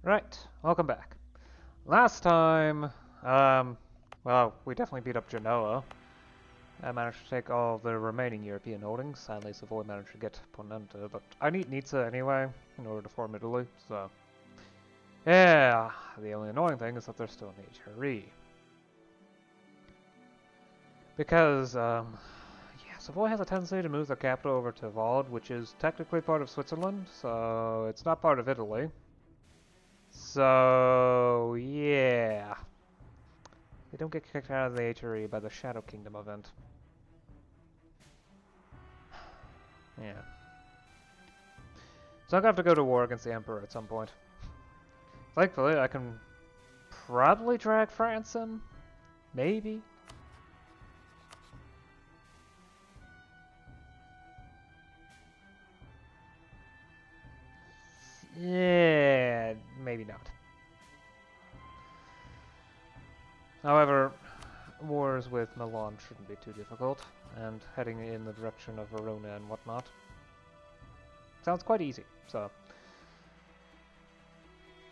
Right, welcome back. Last time, well, we definitely beat up Genoa. I managed to take all of the remaining European holdings. Sadly, Savoy managed to get Ponente, but I need Nizza anyway in order to form Italy, so... Yeah, the only annoying thing is that they're still in HRE. Because, yeah, Savoy has a tendency to move their capital over to Vaud, which is technically part of Switzerland, so it's not part of Italy. So, yeah. They don't get kicked out of the HRE by the Shadow Kingdom event. Yeah. So I'm gonna have to go to war against the Emperor at some point. Thankfully, I can probably drag France in. Maybe. Yeah, maybe not. However, wars with Milan shouldn't be too difficult, and heading in the direction of Verona and whatnot sounds quite easy, so...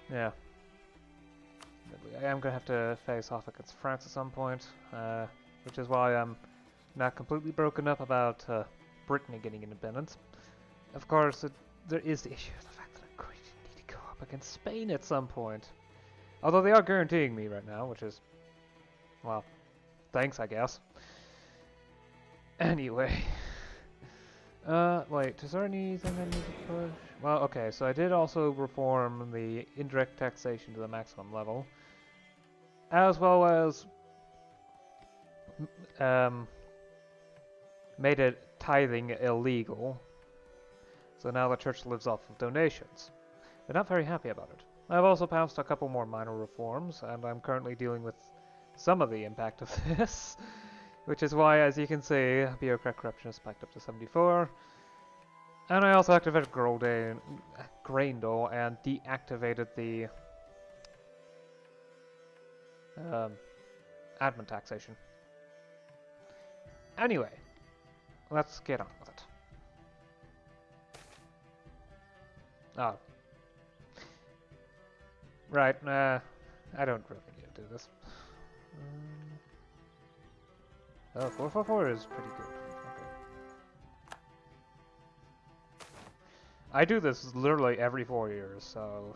Yeah. I am gonna have to face off against France at some point, which is why I'm not completely broken up about Brittany getting independence. Of course, there is the issue of the fact that I'm going to need to go up against Spain at some point. Although they are guaranteeing me right now, which is, well, thanks, I guess. Anyway. Wait, is there anything I need to push? Well, okay, so I did also reform the indirect taxation to the maximum level, as well as made it tithing illegal. So now the church lives off of donations. They're not very happy about it. I've also passed a couple more minor reforms, and I'm currently dealing with some of the impact of this, which is why, as you can see, bureaucrat corruption is spiked up to 74. And I also activated Graindle and deactivated the admin taxation. Anyway, let's get on with it. Oh. Right, I don't really need to do this. Oh, 444 is pretty good. Okay. I do this literally every 4 years, so...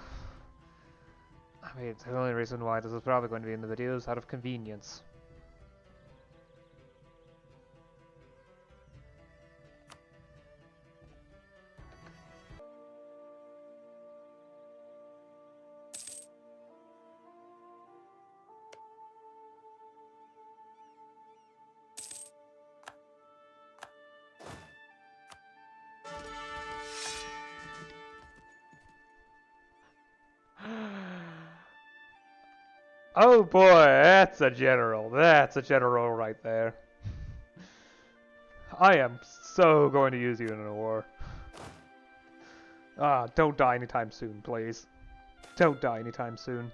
I mean, the only reason why this is probably going to be in the video is out of convenience. Oh boy, that's a general. That's a general right there. I am so going to use you in a war. Ah, don't die anytime soon, please. Don't die anytime soon.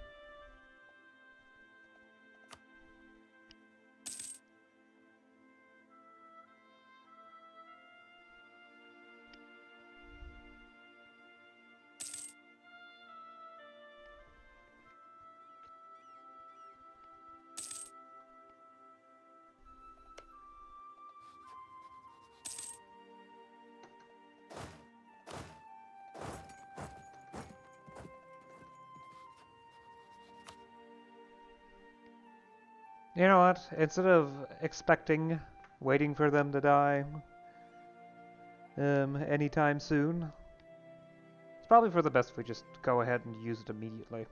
You know what? Instead of waiting for them to die, anytime soon, it's probably for the best if we just go ahead and use it immediately.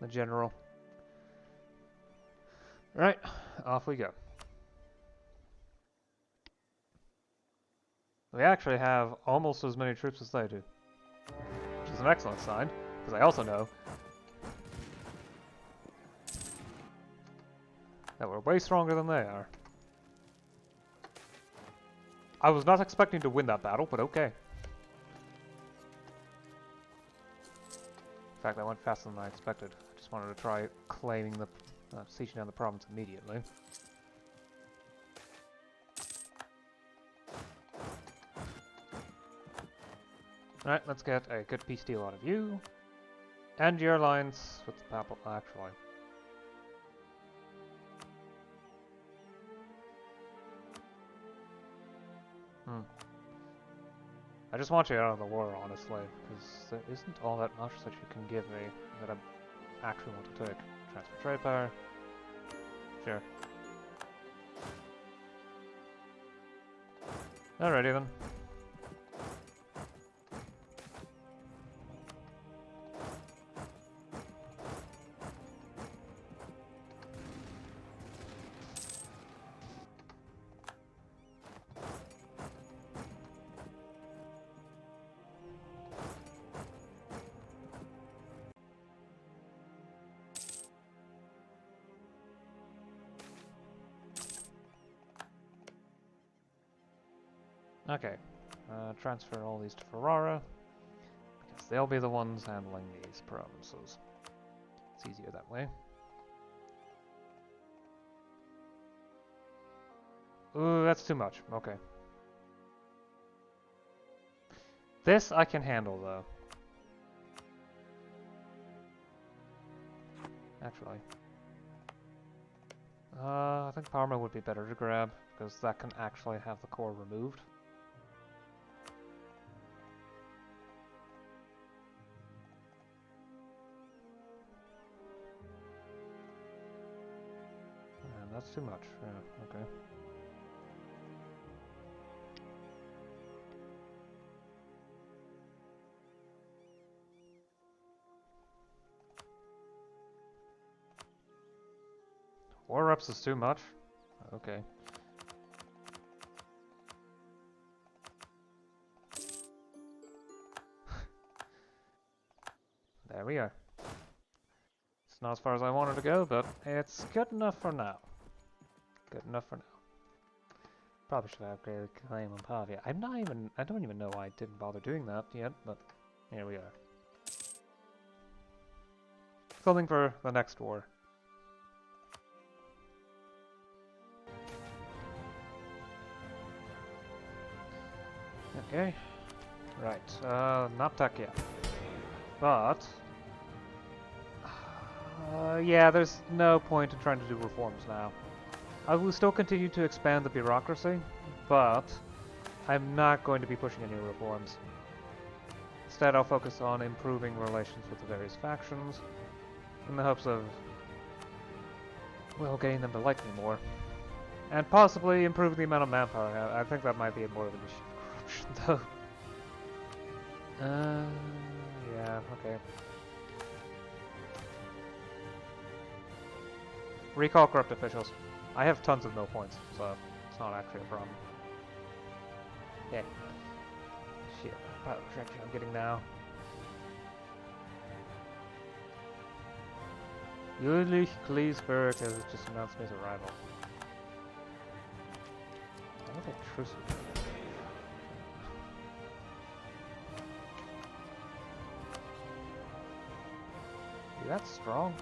The general. Right, off we go. We actually have almost as many troops as they do, which is an excellent sign, because I also know that we're way stronger than they are. I was not expecting to win that battle, but okay. In fact, that went faster than I expected. I just wanted to try claiming the, sieging down the province immediately. Alright, let's get a good peace deal out of you. End your alliance with the Papal, actually. I just want you out of the war, honestly, because there isn't all that much that you can give me that I actually want to take. Transfer trade power. Sure. Alrighty then. Okay, transfer all these to Ferrara, because they'll be the ones handling these provinces. It's easier that way. Ooh, that's too much. Okay. This I can handle, though. Actually. I think Parma would be better to grab, because that can actually have the core removed. That's too much. Yeah, okay. War reps is too much? Okay. There we are. It's not as far as I wanted to go, but it's good enough for now. Good enough for now. Probably should have upgraded claim on Pavia. I don't even know why I didn't bother doing that yet, but here we are. Something for the next war. Okay. Right, not tech yet. But yeah, there's no point in trying to do reforms now. I will still continue to expand the bureaucracy, but I'm not going to be pushing any reforms. Instead, I'll focus on improving relations with the various factions, in the hopes of, well, getting them to like me more. And possibly improve the amount of manpower. I think that might be more of an issue of corruption, though. Yeah, okay. Recall corrupt officials. I have tons of no points, so it's not actually a problem. Yeah. Shit, what projection I'm getting now. Ulrich Kleesberg has just announced his arrival. I don't think truce. That's strong.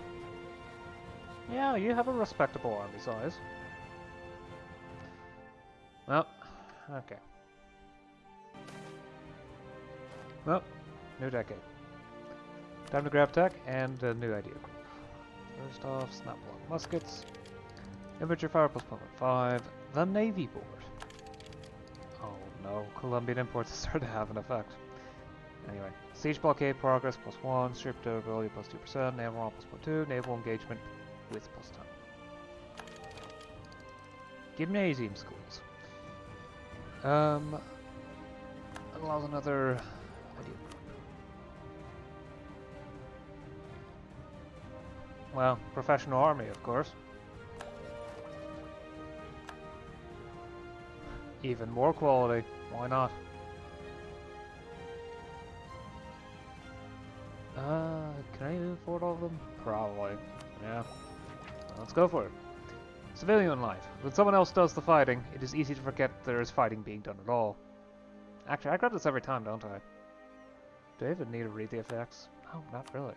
Yeah, you have a respectable army size. Well, okay. Well, new decade. Time to grab tech and a new idea group. First off, snap block muskets. Infantry fire plus 1.5. The Navy board. Oh no, Colombian imports start to have an effect. Anyway, siege blockade progress plus 1, ship durability plus 2%, naval roll plus 0.2, naval engagement with plus 10. Gymnasium schools. Allows another idea group. Well, professional army, of course. Even more quality. Why not? Can I afford all of them? Probably. Yeah. Well, let's go for it. Civilian life. When someone else does the fighting, it is easy to forget there is fighting being done at all. Actually, I grab this every time, don't I? Do I even need to read the effects? No, not really.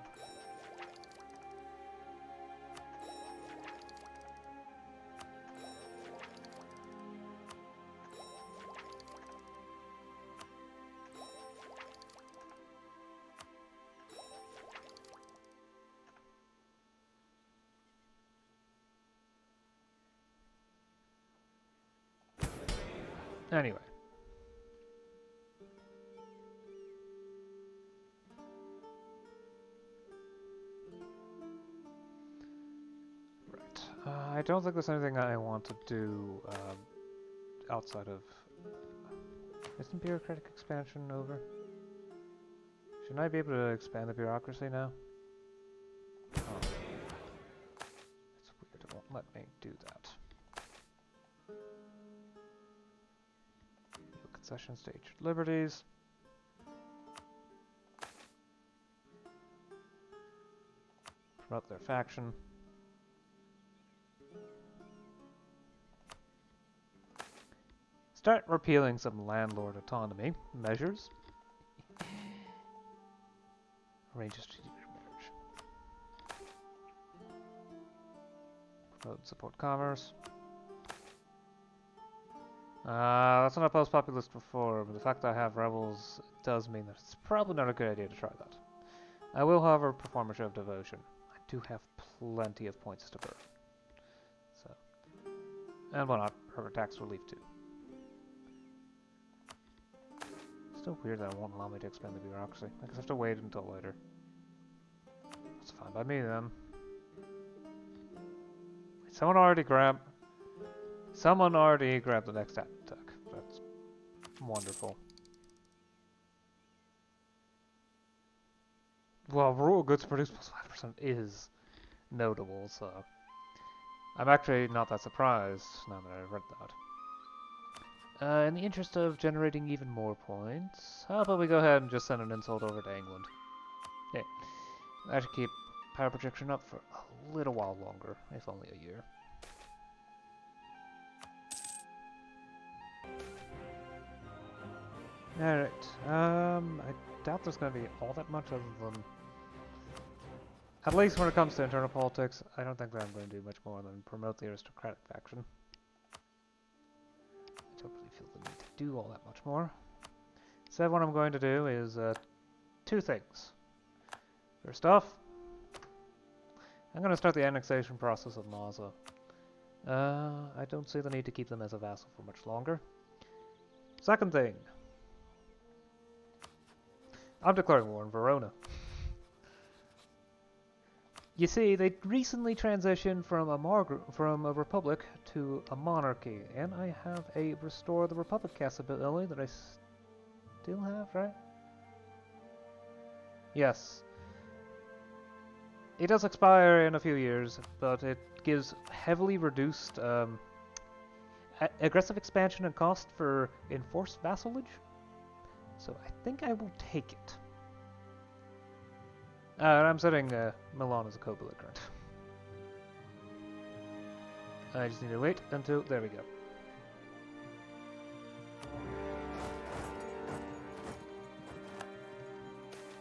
Anyway. I don't think there's anything I want to do outside of... Isn't bureaucratic expansion over? Shouldn't I be able to expand the bureaucracy now? Oh. It's weird, it won't let me do that. Concession stage liberties. Promote their faction. Start repealing some landlord autonomy measures. Arrange a strategic marriage. Promote and support commerce. That's not a post-populist reform, but the fact that I have rebels does mean that it's probably not a good idea to try that. I will, however, perform a show of devotion. I do have plenty of points to burn. So, and why not? Her tax relief too. Still weird that it won't allow me to expand the bureaucracy. I guess I have to wait until later. That's fine by me then. Someone already grabbed the next attack. That's wonderful. Well, rural goods produced plus 5% is notable, so I'm actually not that surprised now that I've read that. In the interest of generating even more points, how about we go ahead and just send an insult over to England? Yeah, I should keep power projection up for a little while longer, if only a year. Alright, I doubt there's going to be all that much other than... At least when it comes to internal politics, I don't think that I'm going to do much more than promote the aristocratic faction. I don't really feel the need to do all that much more. So what I'm going to do is two things. First off, I'm going to start the annexation process of Maza. I don't see the need to keep them as a vassal for much longer. Second thing, I'm declaring war on Verona. You see, they recently transitioned from a republic to a monarchy, and I have a restore the republic cast ability that I still have, right? Yes. It does expire in a few years, but it gives heavily reduced aggressive expansion and cost for enforced vassalage. So I think I will take it. I'm setting Milan as a co-belligerent. I just need to wait until... There we go.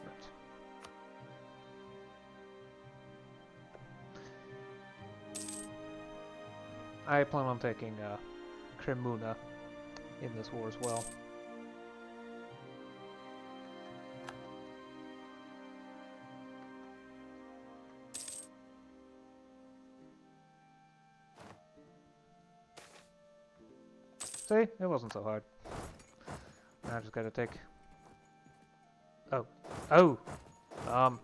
Right. I plan on taking Cremona in this war as well. See? It wasn't so hard. Now I just gotta take... Oh. Oh! How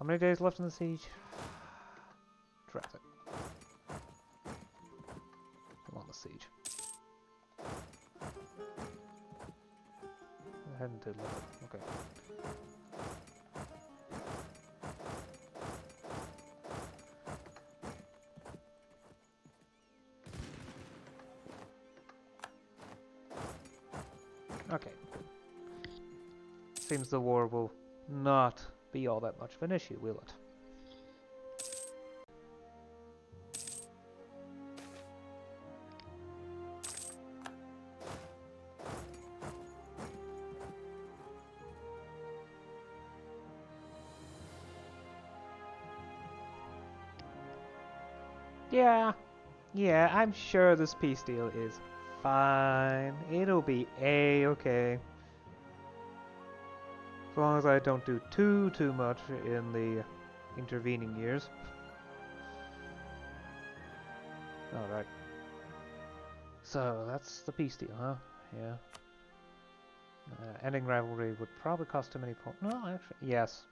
many days left in the siege? Traffic. I'm on the siege. I hadn't did look. Okay. Okay. Seems the war will not be all that much of an issue, will it? Yeah, I'm sure this peace deal is fine. It'll be A-okay. As long as I don't do too much in the intervening years. Alright. So, that's the peace deal, huh? Yeah. Ending rivalry would probably cost too many points. No, actually, yes.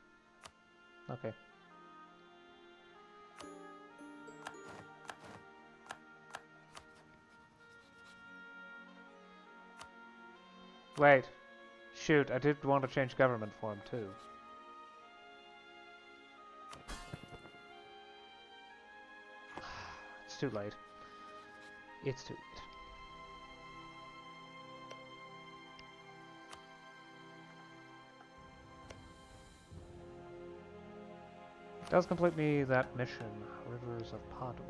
Okay. Wait. Shoot, I did want to change government form, too. It's too late. It's too late. Does complete me that mission, Rivers of Padua.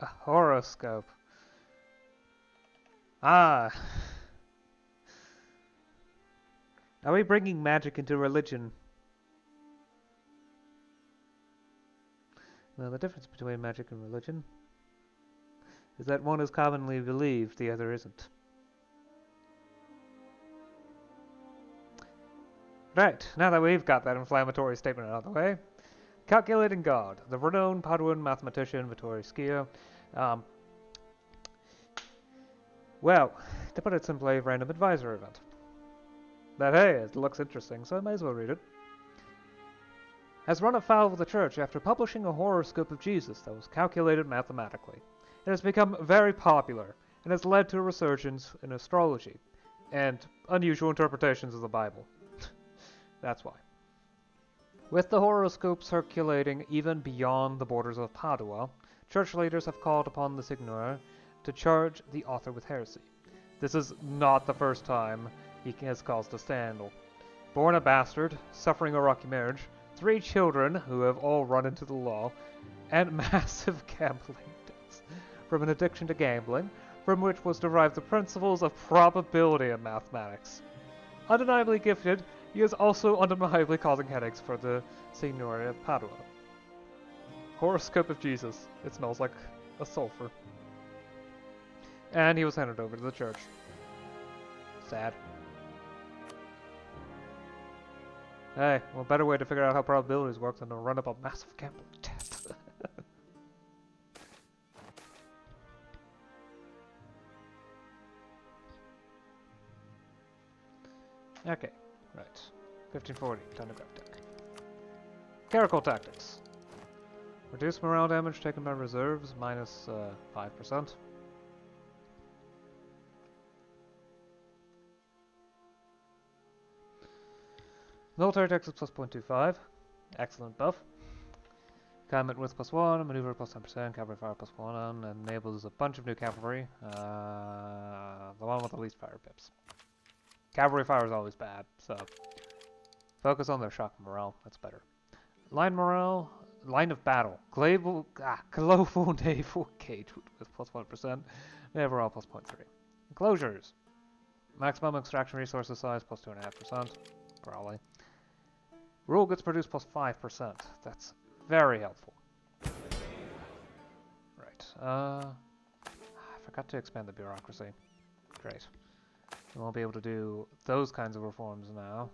A horoscope. Ah. Are we bringing magic into religion? Well, the difference between magic and religion is that one is commonly believed, the other isn't. Right, now that we've got that inflammatory statement out of the way, Calculating God, the renowned Paduan mathematician Vittorio Schio. Well, to put it simply, a random advisor event. But hey, it looks interesting, so I might as well read it. Has run afoul of the church after publishing a horoscope of Jesus that was calculated mathematically. It has become very popular and has led to a resurgence in astrology and unusual interpretations of the Bible. That's why. With the horoscope circulating even beyond the borders of Padua, church leaders have called upon the Signore to charge the author with heresy. This is not the first time he has caused a scandal. Born a bastard, suffering a rocky marriage, 3 children who have all run into the law, and massive gambling debts from an addiction to gambling, from which was derived the principles of probability in mathematics. Undeniably gifted, he is also undeniably causing headaches for the Signoria of Padua. Horoscope of Jesus. It smells like a sulfur. And he was handed over to the church. Sad. Hey, well, better way to figure out how probabilities work than to run up a massive gambling debt. Okay, right. 1540, time to grab tech. Caracol tactics. Reduce morale damage taken by reserves, minus 5%. Military tactics plus 0.25. Excellent buff. Combat with plus 1, maneuver plus 10%, cavalry fire plus 1, and enables a bunch of new cavalry. The one with the least fire pips. Cavalry fire is always bad, so focus on their shock morale. That's better. Line morale, line of battle. Global naval engagement with plus 1%. Overall plus 0.3. Enclosures. Maximum extraction resources size plus 2.5%. Probably. Rule gets produced plus 5%. That's very helpful. Right. I forgot to expand the bureaucracy. Great. We won't be able to do those kinds of reforms now.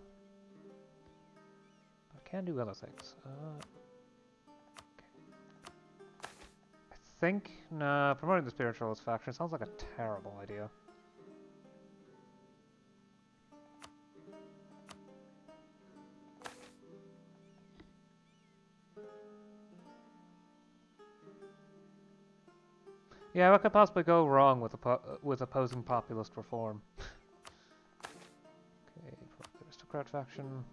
I can do other things. Okay. I think, nah, promoting the spiritualist faction sounds like a terrible idea. Yeah, what could possibly go wrong with opposing populist reform? Okay, for the aristocrat faction.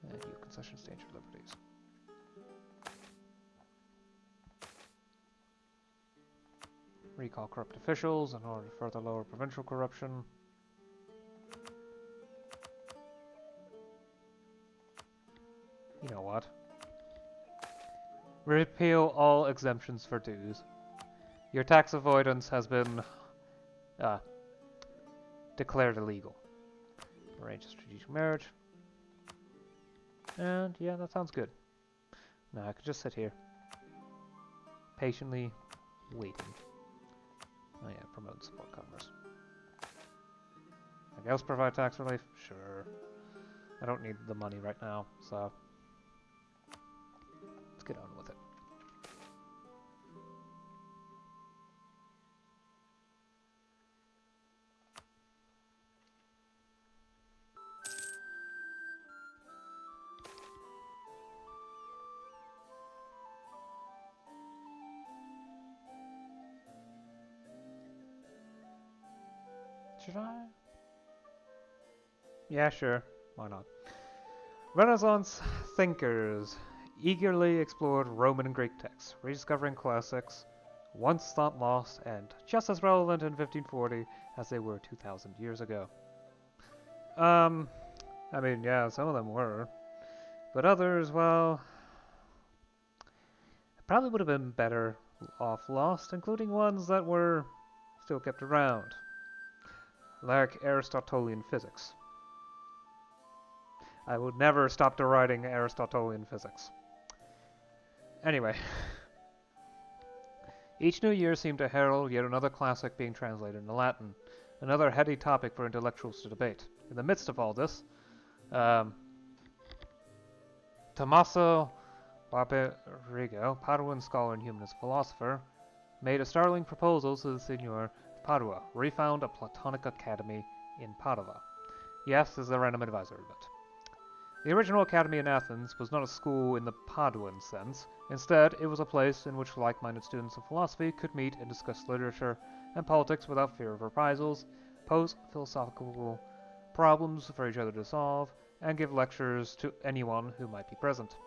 And you concessions to ancient liberties. Recall corrupt officials in order to further lower provincial corruption. You know what? Repeal all exemptions for dues. Your tax avoidance has been declared illegal. Arrange a strategic marriage. And yeah, that sounds good. Now I could just sit here. Patiently waiting. Oh yeah, promote support commerce. Anything else provide tax relief? Sure. I don't need the money right now, so let's get on with it. Should I? Yeah, sure. Why not? Renaissance thinkers eagerly explored Roman and Greek texts, rediscovering classics once thought lost and just as relevant in 1540 as they were 2,000 years ago. I mean, yeah, some of them were. But others, well, probably would have been better off lost, including ones that were still kept around, like Aristotelian physics. I would never stop deriding Aristotelian physics. Anyway, each new year seemed to herald yet another classic being translated into Latin, another heady topic for intellectuals to debate. In the midst of all this, Tommaso Barbarigo, Paduan scholar and humanist philosopher, made a startling proposal to the Signor of Padua, where he found a Platonic academy in Padua. Yes, as a random advisor event. The original academy in Athens was not a school in the Paduan sense. Instead, it was a place in which like-minded students of philosophy could meet and discuss literature and politics without fear of reprisals, pose philosophical problems for each other to solve, and give lectures to anyone who might be present.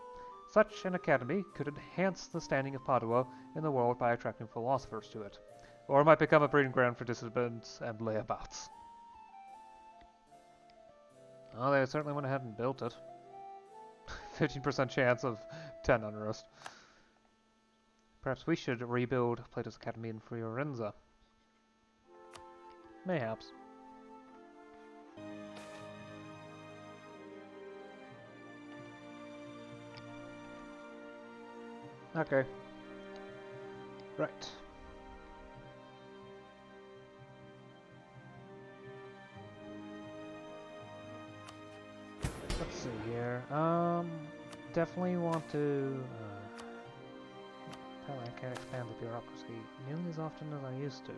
Such an academy could enhance the standing of Padua in the world by attracting philosophers to it, or it might become a breeding ground for dissidents and layabouts. Oh, they certainly went ahead and built it. 15% chance of 10 unrest. Perhaps we should rebuild Plato's Academy in Fiorenza. Mayhaps. Okay. Right. Let's see here. Definitely want to. Apparently, I can't expand the bureaucracy nearly as often as I used to.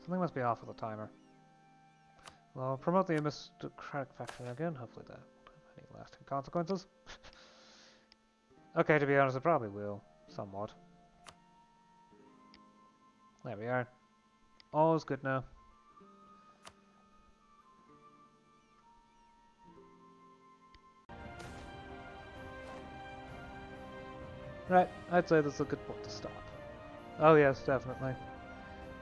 Something must be off with the timer. Well, I'll promote the aristocratic faction again. Hopefully, that won't have any lasting consequences. Okay, to be honest, it probably will, somewhat. There we are. All is good now. Right, I'd say this is a good point to stop. Oh yes, definitely.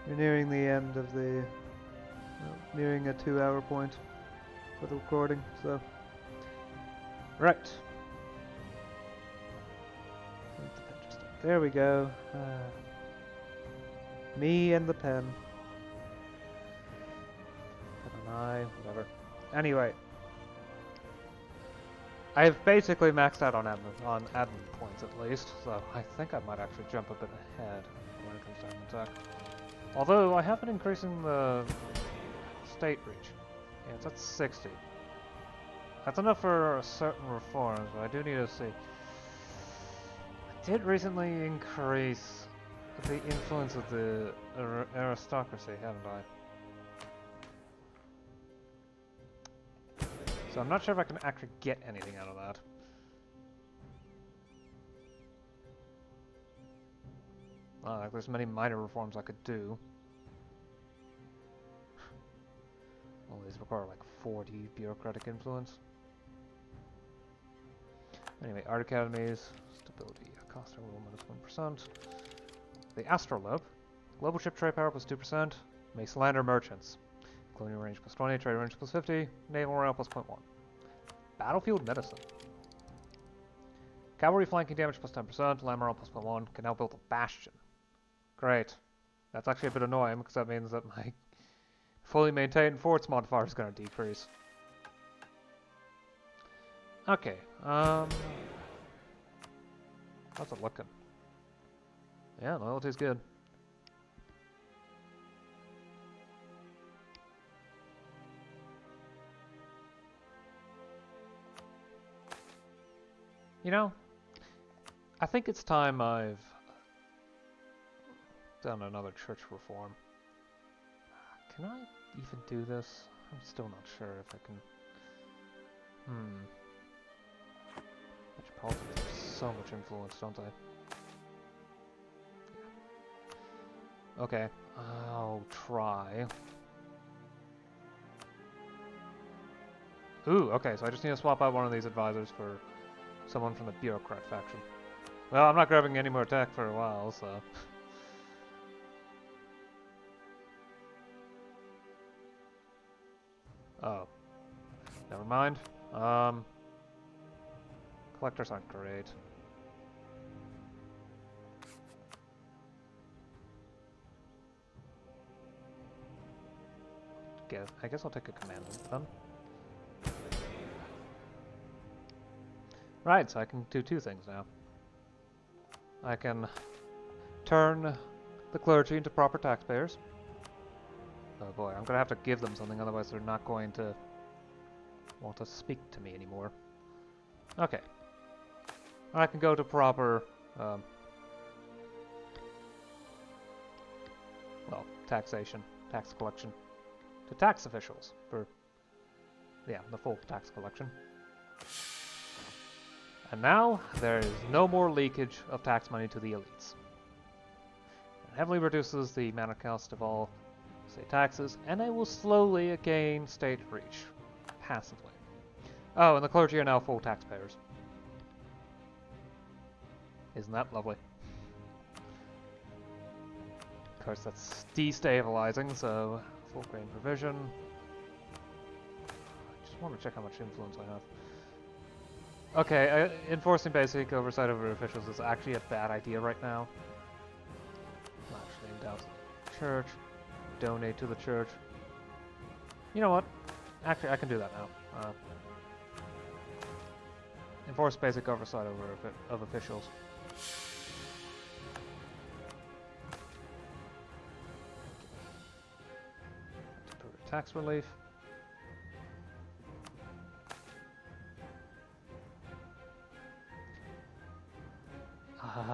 You're nearing the end of the... well, nearing a 2-hour point for the recording, so... Right. There we go. Me and the pen. Pen and I, whatever. Anyway. I've basically maxed out on admin points at least, so I think I might actually jump a bit ahead when it comes to admin tech. Although I have been increasing the state reach. Yeah, it's at 60. That's enough for certain reforms, but I do need to see. I did recently increase the influence of the aristocracy, haven't I? So I'm not sure if I can actually get anything out of that. Like there's many minor reforms I could do. All these require like 40 bureaucratic influence. Anyway, art academies, stability, cost of rule -1%. The astrolabe, global ship trade power +2%, may slander merchants. Colonial range +20, trade range +50, naval morale +0.1. Battlefield medicine. Cavalry flanking damage +10%, land morale +0.1, can now build a bastion. Great. That's actually a bit annoying because that means that my Fully maintained forts modifier is going to decrease. Okay, how's it looking? Yeah, loyalty's good. You know, I think it's time I've done another church reform. Can I even do this? I'm still not sure if I can. Metropolitans have so much influence, don't they? Yeah. Okay, I'll try. Ooh, okay, so I just need to swap out one of these advisors for someone from the bureaucrat faction. Well, I'm not grabbing any more tech for a while, so... Oh. Never mind. Collectors aren't great. I guess I'll take a commandant then. Right, so I can do two things now. I can turn the clergy into proper taxpayers. Oh boy, I'm gonna have to give them something, otherwise they're not going to want to speak to me anymore. Okay. I can go to proper, well, taxation, tax collection, to tax officials for, yeah, the full tax collection. And now, there is no more leakage of tax money to the elites. It heavily reduces the amount of cost of all state taxes, and it will slowly gain state reach, passively. Oh, and the clergy are now full taxpayers. Isn't that lovely? Of course, that's destabilizing, so full grain provision. I just want to check how much influence I have. Okay, enforcing basic oversight over officials is actually a bad idea right now. Actually, endow the church, donate to the church. You know what? Actually, I can do that now. Enforce basic oversight of officials. Temporary tax relief.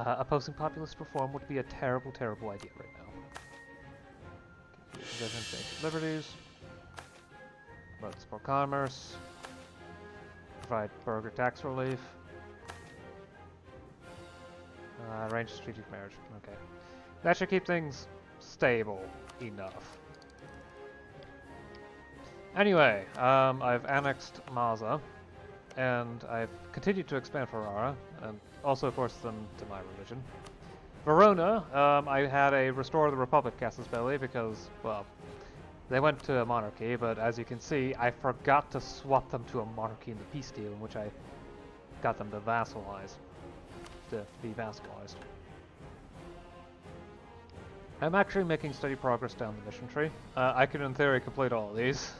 Opposing populist reform would be a terrible, terrible idea right now. Basic liberties. Promote support commerce. Provide burger tax relief. Arrange strategic marriage. Okay. That should keep things stable enough. Anyway, I've annexed Maza, and I've continued to expand Ferrara, and also forced them to my religion. Verona, I had a Restore the Republic casus belli because, well, they went to a monarchy, but as you can see, I forgot to swap them to a monarchy in the peace deal, in which I got them to vassalize. To be vassalized. I'm actually making steady progress down the mission tree. I can, in theory, complete all of these.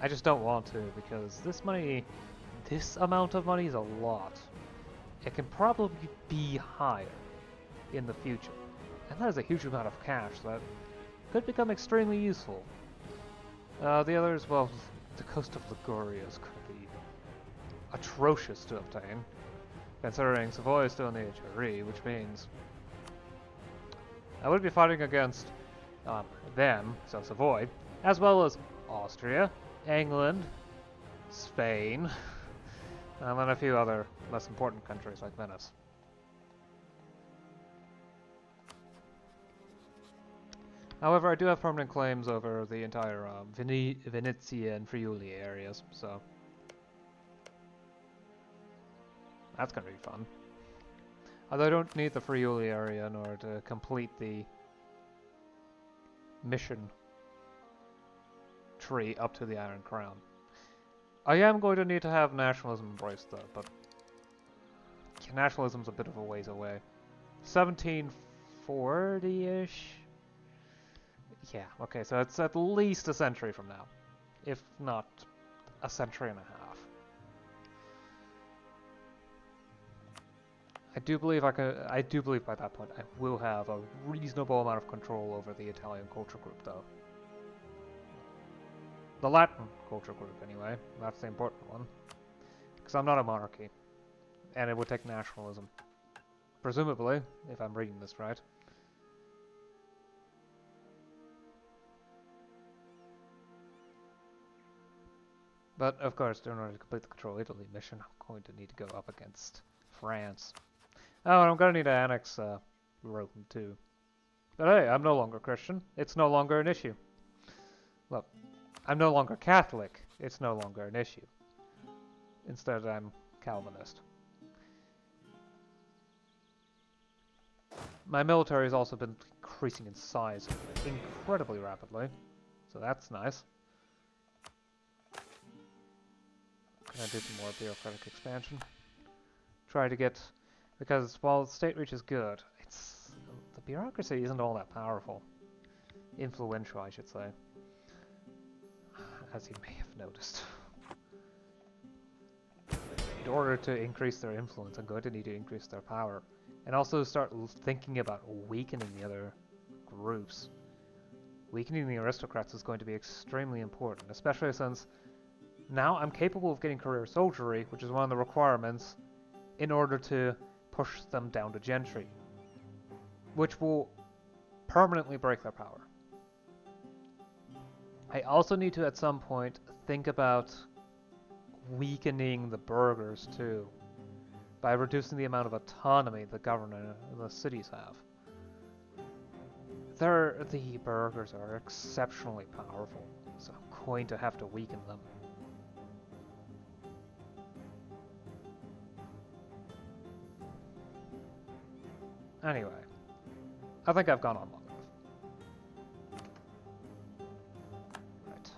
I just don't want to, because this money, this amount of money is a lot. It can probably be higher in the future. And that is a huge amount of cash that could become extremely useful. The others, well, the coast of Liguria is going to be atrocious to obtain, considering Savoy is still in the HRE, which means I would be fighting against them, so Savoy, as well as Austria, England, Spain, and then a few other less important countries like Venice. However, I do have permanent claims over the entire Venezia and Friuli areas, so that's going to be fun. Although I don't need the Friuli area in order to complete the mission tree up to the Iron Crown. I am going to need to have nationalism embraced though, but nationalism's a bit of a ways away. 1740-ish Yeah, okay, so it's at least a century from now. If not a century and a half. I do believe I do believe by that point I will have a reasonable amount of control over the Italian culture group, though. The Latin culture group, anyway. That's the important one. Because I'm not a monarchy. And it would take nationalism. Presumably, if I'm reading this right. But, of course, in order to complete the Control Italy mission, I'm going to need to go up against France. Oh, and I'm going to need to annex Rome, too. But hey, I'm no longer Christian. It's no longer an issue. Look, I'm no longer Catholic. It's no longer an issue. Instead, I'm Calvinist. My military has also been increasing in size incredibly rapidly. So that's nice. Gonna do some more bureaucratic expansion. Try to get... Because while the state reach is good, it's... The bureaucracy isn't all that powerful. Influential, I should say. As you may have noticed. In order to increase their influence, I'm going to need to increase their power. And also start thinking about weakening the other groups. Weakening the aristocrats is going to be extremely important, especially since now I'm capable of getting career soldiery, which is one of the requirements, in order to push them down to gentry, which will permanently break their power. I also need to, at some point, think about weakening the burghers, too, by reducing the amount of autonomy the governor and the cities have. The burghers are exceptionally powerful, so I'm going to have to weaken them. Anyway, I think I've gone on long enough. Right.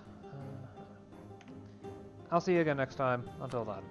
I'll see you again next time. Until then.